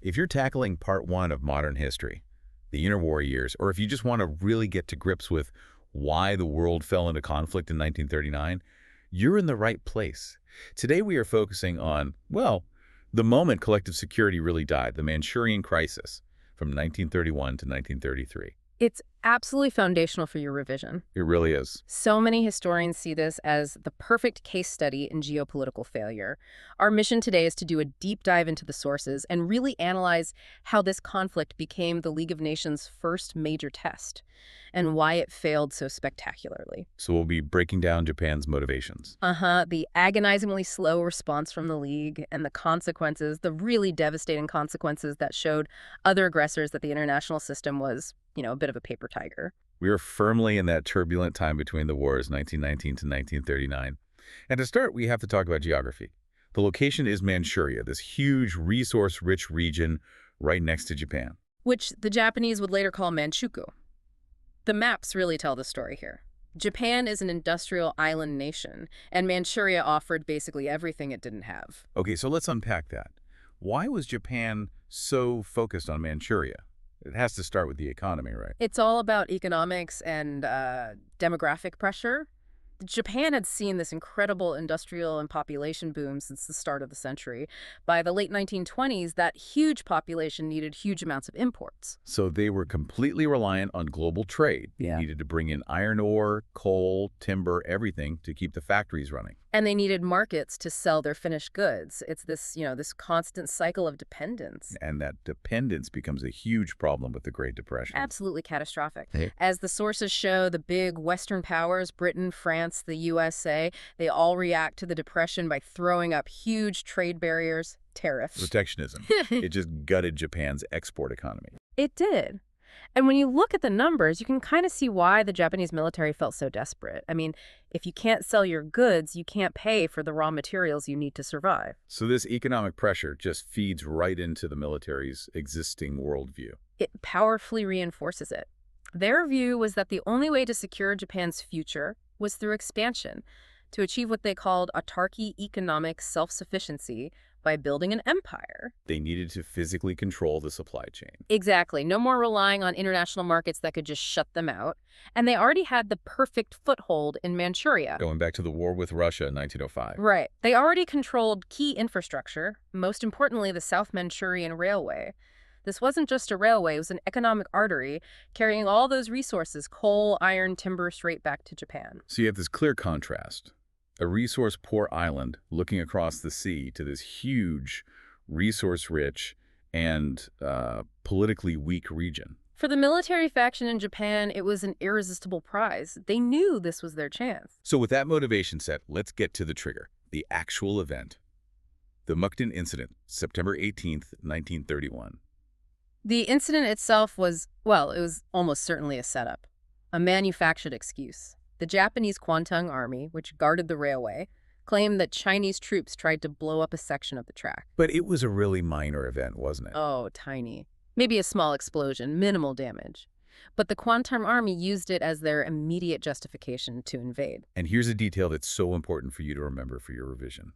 If you're tackling part one of modern history, the interwar years, or if you just want to really get to grips with why the world fell into conflict in 1939, you're in the right place. Today we are focusing on, well, the moment collective security really died, the Manchurian Crisis from 1931 to 1933. It's absolutely foundational for your revision. It really is. So many historians see this as the perfect case study in geopolitical failure. Our mission today is to do a deep dive into the sources and really analyze how this conflict became the League of Nations' first major test and why it failed so spectacularly. So we'll be breaking down Japan's motivations. The agonizingly slow response from the League and the consequences, the really devastating consequences that showed other aggressors that the international system was, a bit of a paper tiger. We are firmly in that turbulent time between the wars, 1919 to 1939. And to start, we have to talk about geography. The location is Manchuria, this huge resource-rich region right next to Japan. Which the Japanese would later call Manchukuo. The maps really tell the story here. Japan is an industrial island nation, and Manchuria offered basically everything it didn't have. Okay, so let's unpack that. Why was Japan so focused on Manchuria? It has to start with the economy, right? It's all about economics and demographic pressure. Japan had seen this incredible industrial and population boom since the start of the century. By the late 1920s, that huge population needed huge amounts of imports. So they were completely reliant on global trade. They needed to bring in iron ore, coal, timber, everything to keep the factories running. And they needed markets to sell their finished goods. It's this, this constant cycle of dependence. And that dependence becomes a huge problem with the Great Depression. Absolutely catastrophic. As the sources show, the big Western powers, Britain, France, the USA, they all react to the Depression by throwing up huge trade barriers, tariffs. Protectionism. It just gutted Japan's export economy. It did. And when you look at the numbers, you can kind of see why the Japanese military felt so desperate. I mean, if you can't sell your goods, you can't pay for the raw materials you need to survive. So this economic pressure just feeds right into the military's existing worldview. It powerfully reinforces it. Their view was that the only way to secure Japan's future was through expansion, to achieve what they called autarky economic self-sufficiency by building an empire. They needed to physically control the supply chain. Exactly. No more relying on international markets that could just shut them out. And they already had the perfect foothold in Manchuria. Going back to the war with Russia in 1905. Right. They already controlled key infrastructure, most importantly the South Manchurian Railway. This wasn't just a railway, it was an economic artery carrying all those resources, coal, iron, timber, straight back to Japan. So you have this clear contrast. A resource-poor island looking across the sea to this huge, resource-rich, and politically weak region. For the military faction in Japan, it was an irresistible prize. They knew this was their chance. So with that motivation set, let's get to the trigger, the actual event. The Mukden Incident, September 18th, 1931. The incident itself was, well, it was almost certainly a setup, a manufactured excuse. The Japanese Kwantung Army, which guarded the railway, claimed that Chinese troops tried to blow up a section of the track. But it was a really minor event, wasn't it? Oh, tiny. Maybe a small explosion, minimal damage. But the Kwantung Army used it as their immediate justification to invade. And here's a detail that's so important for you to remember for your revision.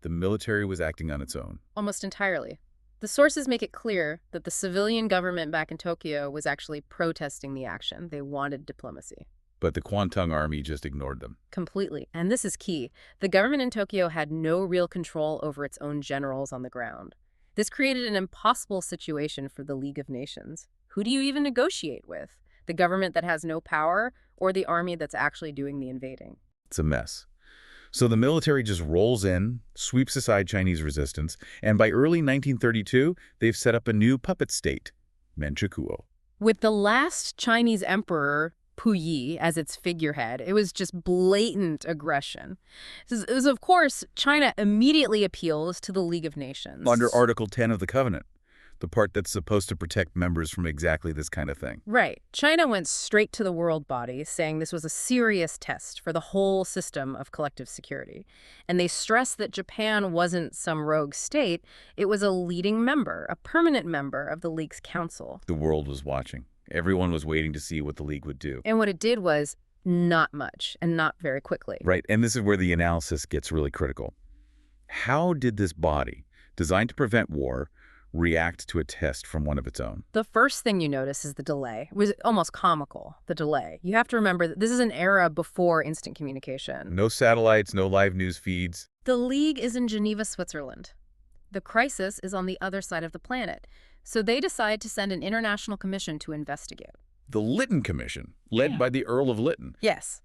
The military was acting on its own. Almost entirely. The sources make it clear that the civilian government back in Tokyo was actually protesting the action. They wanted diplomacy. But the Kwantung Army just ignored them. Completely. And this is key. The government in Tokyo had no real control over its own generals on the ground. This created an impossible situation for the League of Nations. Who do you even negotiate with? The government that has no power or the army that's actually doing the invading? It's a mess. So the military just rolls in, sweeps aside Chinese resistance, and by early 1932, they've set up a new puppet state, Manchukuo. With the last Chinese emperor, Puyi, as its figurehead, it was just blatant aggression. Of course, China immediately appeals to the League of Nations. Under Article 10 of the Covenant, the part that's supposed to protect members from exactly this kind of thing. Right. China went straight to the world body, saying this was a serious test for the whole system of collective security. And they stressed that Japan wasn't some rogue state. It was a leading member, a permanent member of the League's council. The world was watching. Everyone was waiting to see what the League would do. And what it did was not much, and not very quickly. Right, and this is where the analysis gets really critical. How did this body, designed to prevent war, react to a test from one of its own? The first thing you notice is the delay. It was almost comical, the delay. You have to remember that this is an era before instant communication. No satellites, no live news feeds. The League is in Geneva, Switzerland. The crisis is on the other side of the planet, so they decide to send an international commission to investigate. The Lytton Commission, led by the Earl of Lytton. Yes.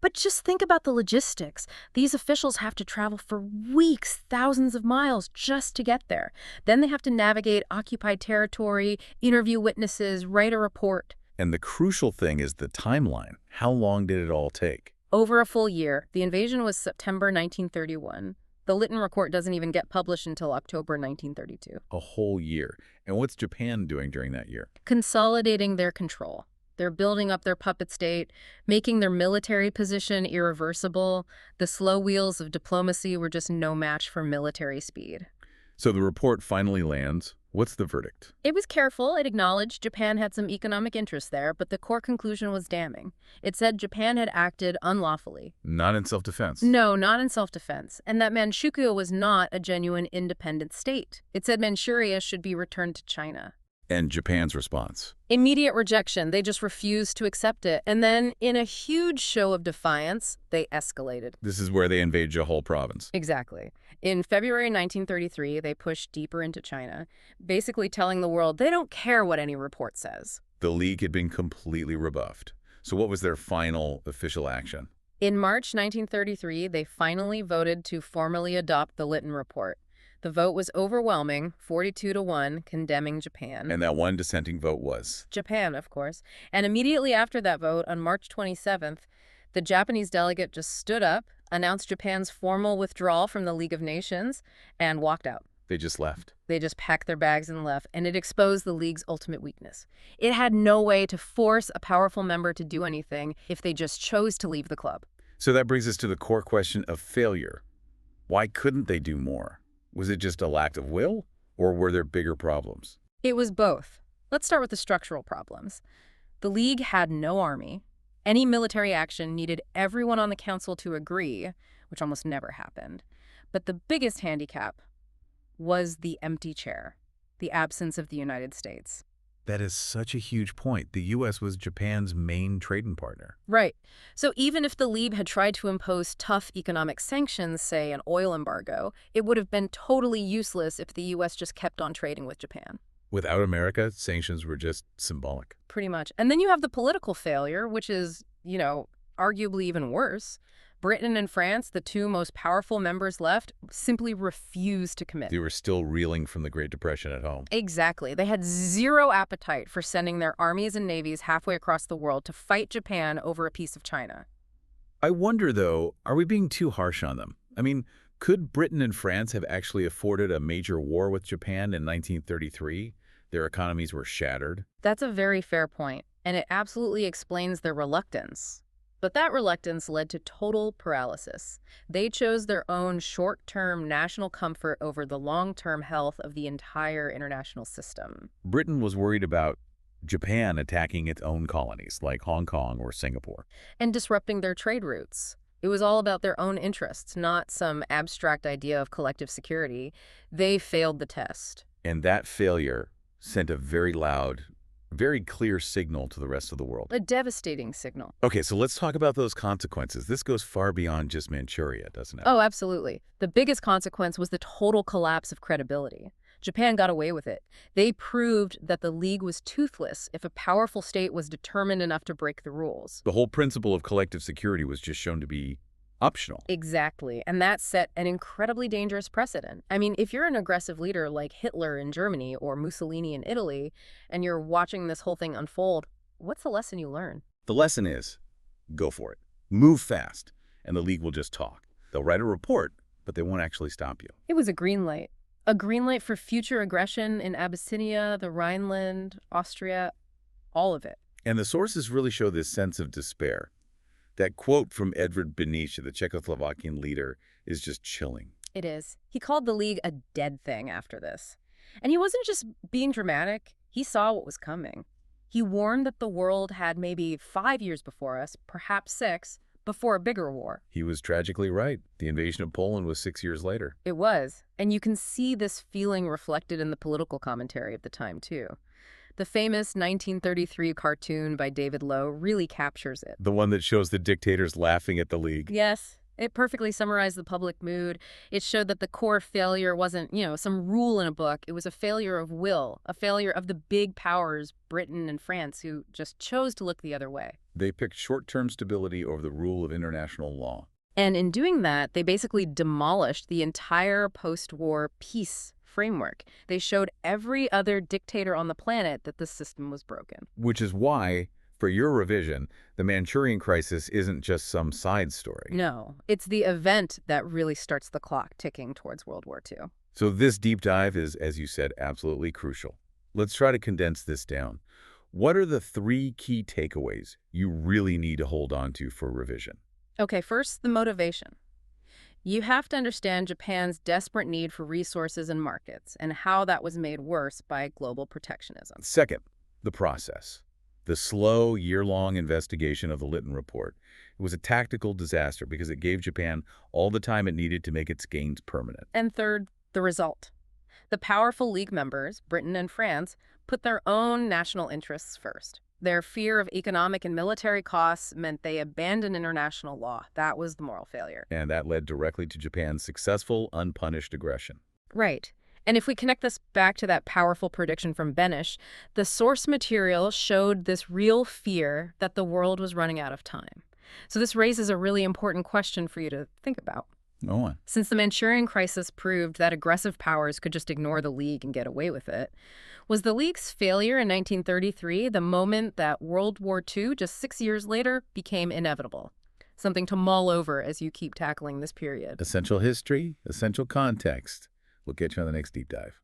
But just think about the logistics. These officials have to travel for weeks, thousands of miles just to get there. Then they have to navigate occupied territory, interview witnesses, write a report. And the crucial thing is the timeline. How long did it all take? Over a full year. The invasion was September 1931. The Lytton report doesn't even get published until October 1932. A whole year. And what's Japan doing during that year? Consolidating their control. They're building up their puppet state, making their military position irreversible. The slow wheels of diplomacy were just no match for military speed. So the report finally lands. What's the verdict? It was careful. It acknowledged Japan had some economic interests there, but the core conclusion was damning. It said Japan had acted unlawfully. Not in self-defense. No, not in self-defense. And that Manchukuo was not a genuine independent state. It said Manchuria should be returned to China. And Japan's response? Immediate rejection. They just refused to accept it. And then, in a huge show of defiance, they escalated. This is where they invade Johor province. Exactly. In February 1933, they pushed deeper into China, basically telling the world they don't care what any report says. The League had been completely rebuffed. So what was their final official action? In March 1933, they finally voted to formally adopt the Lytton Report. The vote was overwhelming, 42-1, condemning Japan. And that one dissenting vote was? Japan, of course. And immediately after that vote, on March 27th, the Japanese delegate just stood up, announced Japan's formal withdrawal from the League of Nations, and walked out. They just left. They just packed their bags and left, and it exposed the League's ultimate weakness. It had no way to force a powerful member to do anything if they just chose to leave the club. So that brings us to the core question of failure. Why couldn't they do more? Was it just a lack of will, or were there bigger problems? It was both. Let's start with the structural problems. The League had no army. Any military action needed everyone on the council to agree, which almost never happened. But the biggest handicap was the empty chair, the absence of the United States. That is such a huge point. The U.S. was Japan's main trading partner. Right. So even if the League had tried to impose tough economic sanctions, say an oil embargo, it would have been totally useless if the U.S. just kept on trading with Japan. Without America, sanctions were just symbolic. Pretty much. And then you have the political failure, which is, arguably even worse. Britain and France, the two most powerful members left, simply refused to commit. They were still reeling from the Great Depression at home. Exactly. They had zero appetite for sending their armies and navies halfway across the world to fight Japan over a piece of China. I wonder, though, are we being too harsh on them? I mean, could Britain and France have actually afforded a major war with Japan in 1933? Their economies were shattered. That's a very fair point, and it absolutely explains their reluctance. But that reluctance led to total paralysis. They chose their own short-term national comfort over the long-term health of the entire international system. Britain was worried about Japan attacking its own colonies, like Hong Kong or Singapore. And disrupting their trade routes. It was all about their own interests, not some abstract idea of collective security. They failed the test. And that failure sent a very loud, very clear signal to the rest of the world. A devastating signal. Okay, so let's talk about those consequences. This goes far beyond just Manchuria, doesn't it? Oh, absolutely. The biggest consequence was the total collapse of credibility. Japan got away with it. They proved that the League was toothless if a powerful state was determined enough to break the rules. The whole principle of collective security was just shown to be optional. Exactly. And that set an incredibly dangerous precedent. I mean, if you're an aggressive leader like Hitler in Germany or Mussolini in Italy, and you're watching this whole thing unfold, what's the lesson you learn? The lesson is, go for it. Move fast, and the League will just talk. They'll write a report, but they won't actually stop you. It was a green light. A green light for future aggression in Abyssinia, the Rhineland, Austria, all of it. And the sources really show this sense of despair. That quote from Edvard Beneš, the Czechoslovakian leader, is just chilling. It is. He called the League a dead thing after this. And he wasn't just being dramatic. He saw what was coming. He warned that the world had maybe 5 years before us, perhaps 6, before a bigger war. He was tragically right. The invasion of Poland was 6 years later. It was. And you can see this feeling reflected in the political commentary of the time, too. The famous 1933 cartoon by David Lowe really captures it. The one that shows the dictators laughing at the League. Yes, it perfectly summarized the public mood. It showed that the core failure wasn't, some rule in a book. It was a failure of will, a failure of the big powers, Britain and France, who just chose to look the other way. They picked short-term stability over the rule of international law. And in doing that, they basically demolished the entire post-war peace framework. They showed every other dictator on the planet that the system was broken. Which is why, for your revision, the Manchurian Crisis isn't just some side story. No, it's the event that really starts the clock ticking towards World War II. So this deep dive is, as you said, absolutely crucial. Let's try to condense this down. What are the 3 key takeaways you really need to hold on to for revision? Okay, first, the motivation. You have to understand Japan's desperate need for resources and markets and how that was made worse by global protectionism. Second, the process. The slow, year-long investigation of the Lytton Report. It was a tactical disaster because it gave Japan all the time it needed to make its gains permanent. And third, the result. The powerful League members, Britain and France, put their own national interests first. Their fear of economic and military costs meant they abandoned international law. That was the moral failure. And that led directly to Japan's successful, unpunished aggression. Right. And if we connect this back to that powerful prediction from Benish, the source material showed this real fear that the world was running out of time. So this raises a really important question for you to think about. Go on. Since the Manchurian Crisis proved that aggressive powers could just ignore the League and get away with it, was the League's failure in 1933 the moment that World War II, just 6 years later, became inevitable? Something to mull over as you keep tackling this period. Essential history, essential context. We'll catch you on the next deep dive.